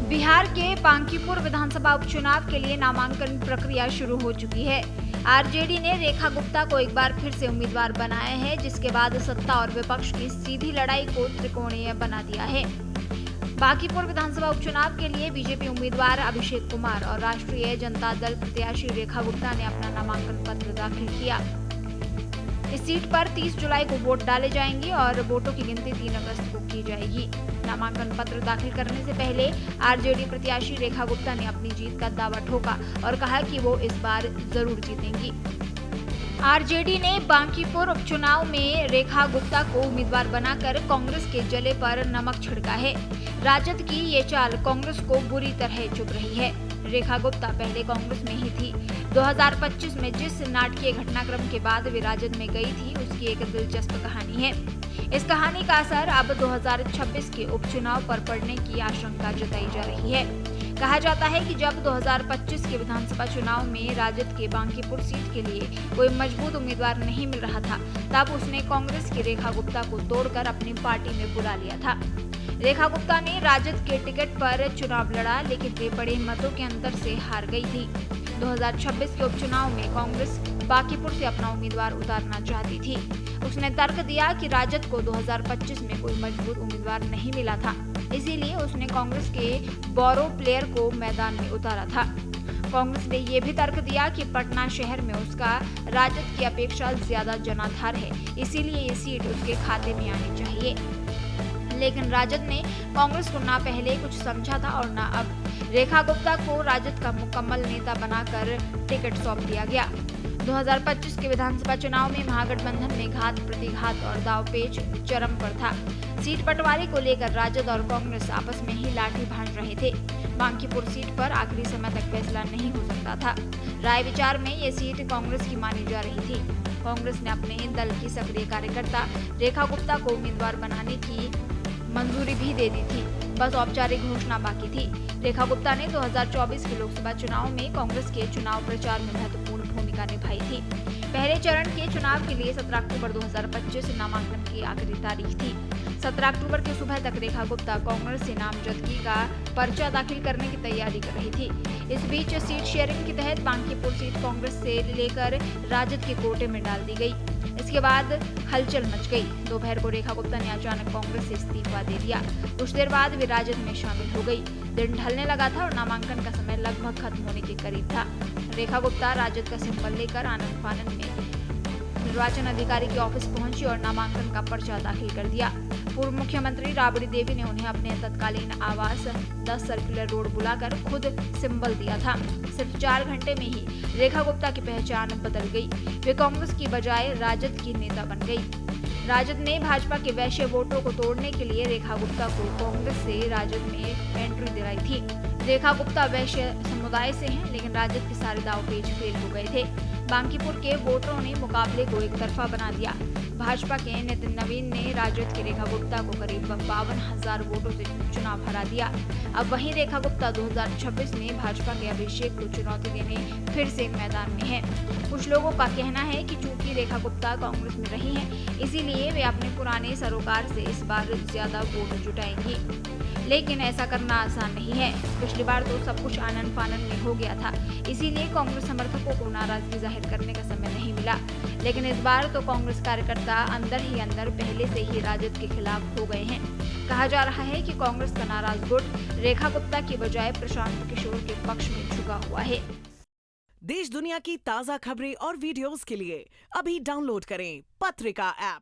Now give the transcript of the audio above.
बिहार के बांकीपुर विधानसभा उपचुनाव के लिए नामांकन प्रक्रिया शुरू हो चुकी है। आरजेडी ने रेखा गुप्ता को एक बार फिर से उम्मीदवार बनाया है, जिसके बाद सत्ता और विपक्ष की सीधी लड़ाई को त्रिकोणीय बना दिया है। बांकीपुर विधानसभा उपचुनाव के लिए बीजेपी उम्मीदवार अभिषेक कुमार और राष्ट्रीय जनता दल प्रत्याशी रेखा गुप्ता ने अपना नामांकन पत्र दाखिल किया। इस सीट पर 30 जुलाई को वोट डाले जाएंगे और वोटों की गिनती 3 अगस्त को की जाएगी। नामांकन पत्र दाखिल करने से पहले आरजेडी प्रत्याशी रेखा गुप्ता ने अपनी जीत का दावा ठोका और कहा कि वो इस बार जरूर जीतेंगी। आरजेडी ने बांकीपुर उपचुनाव में रेखा गुप्ता को उम्मीदवार बनाकर कांग्रेस के जले पर नमक छिड़का है। राजद की ये चाल कांग्रेस को बुरी तरह चुभ रही है। रेखा गुप्ता पहले कांग्रेस में ही थी। 2025 में जिस नाटकीय घटनाक्रम के बाद वे राजद में गई थी, उसकी एक दिलचस्प कहानी है। इस कहानी का असर अब 2026 के उपचुनाव पर पड़ने की आशंका जताई जा रही है। कहा जाता है कि जब 2025 के विधानसभा चुनाव में राजद के बांकीपुर सीट के लिए कोई मजबूत उम्मीदवार नहीं मिल रहा था, तब उसने कांग्रेस की रेखा गुप्ता को तोड़कर अपनी पार्टी में बुला लिया था। रेखा गुप्ता ने राजद के टिकट पर चुनाव लड़ा, लेकिन वे बड़े मतों के अंतर से हार गई थी। 2026 के उपचुनाव में कांग्रेस बांकीपुर से अपना उम्मीदवार उतारना चाहती थी। उसने तर्क दिया कि राजद को 2025 में कोई मजबूत उम्मीदवार नहीं मिला था, इसीलिए उसने कांग्रेस के बोरो प्लेयर को मैदान में उतारा था। कांग्रेस ने यह भी तर्क दिया कि पटना शहर में उसका राजद की अपेक्षा ज्यादा जनाधार है, इसीलिए ये सीट उसके खाते में आनी चाहिए। लेकिन राजद ने कांग्रेस को ना पहले कुछ समझा था और ना अब। रेखा गुप्ता को राजद का मुकम्मल नेता बनाकर टिकट सौंप दिया गया। 2025 के विधानसभा चुनाव में महागठबंधन में घात प्रतिघात और दांवपेच चरम पर था। सीट बंटवारे को लेकर राजद और कांग्रेस आपस में ही लाठी भांज रहे थे। बांकीपुर सीट पर आखिरी समय तक फैसला नहीं हो सकता था। राय विचार में ये सीट कांग्रेस की मानी जा रही थी। कांग्रेस ने अपने दल की सक्रिय कार्यकर्ता रेखा गुप्ता को उम्मीदवार बनाने की मंजूरी भी दे दी थी, बस औपचारिक घोषणा बाकी थी। रेखा गुप्ता ने 2024 के लोकसभा चुनाव में कांग्रेस के चुनाव प्रचार में महत्वपूर्ण भूमिका निभाई थी। पहले चरण के चुनाव के लिए 17 अक्टूबर 2025 नामांकन की आखिरी तारीख थी। 17 अक्टूबर की सुबह तक रेखा गुप्ता कांग्रेस से नामजदगी का पर्चा दाखिल करने की तैयारी कर रही थी। इस बीच सीट शेयरिंग के तहत बांकीपुर सीट कांग्रेस से लेकर राजद के कोटे में डाल दी गई। इसके बाद हलचल मच गई। दोपहर को रेखा गुप्ता ने अचानक कांग्रेस से इस्तीफा दे दिया। कुछ देर बाद वे राजद में शामिल हो गई। दिन ढलने लगा था और नामांकन का समय लगभग खत्म होने के करीब था। रेखा गुप्ता राजद का सिंबल लेकर आनंद फानंद में निर्वाचन अधिकारी के ऑफिस पहुंची और नामांकन का पर्चा दाखिल कर दिया। पूर्व मुख्यमंत्री राबड़ी देवी ने उन्हें अपने तत्कालीन आवास 10 सर्कुलर रोड बुलाकर खुद सिंबल दिया था। सिर्फ 4 घंटे में ही रेखा गुप्ता की पहचान बदल गई। वे कांग्रेस की बजाय राजद की नेता बन गई। राजद ने भाजपा के वैश्य वोटों को तोड़ने के लिए रेखा गुप्ता को कांग्रेस से राजद में एंट्री दिलाई थी। रेखा गुप्ता वैश्य समुदाय से हैं, लेकिन राजद के सारे दांवपेच फेल हो गए थे। बांकीपुर के वोटरों ने मुकाबले को एक तरफा बना दिया। भाजपा के नितिन नवीन ने राजद की रेखा गुप्ता को करीब 52,000 वोटों से चुनाव हरा दिया। अब वहीं रेखा गुप्ता 2026 में भाजपा के अभिषेक को चुनौती देने फिर से मैदान में है। कुछ लोगों का कहना है कि चूंकि रेखा गुप्ता कांग्रेस में रही हैं, इसीलिए वे अपने पुराने सरोकार से इस बार ज्यादा वोट जुटाएंगी। लेकिन ऐसा करना आसान नहीं है। पिछली बार तो सब कुछ आनंद फानंद में हो गया था, इसीलिए कांग्रेस समर्थकों को नाराजगी जाहिर करने का समय नहीं मिला। लेकिन इस बार तो कांग्रेस कार्यकर्ता अंदर ही अंदर पहले से ही राजद के खिलाफ हो गए हैं। कहा जा रहा है कि कांग्रेस का नाराज गुट रेखा गुप्ता की बजाय प्रशांत किशोर के पक्ष में झुका हुआ है। देश दुनिया की ताज़ा खबरें और वीडियोस के लिए अभी डाउनलोड करें पत्रिका ऐप।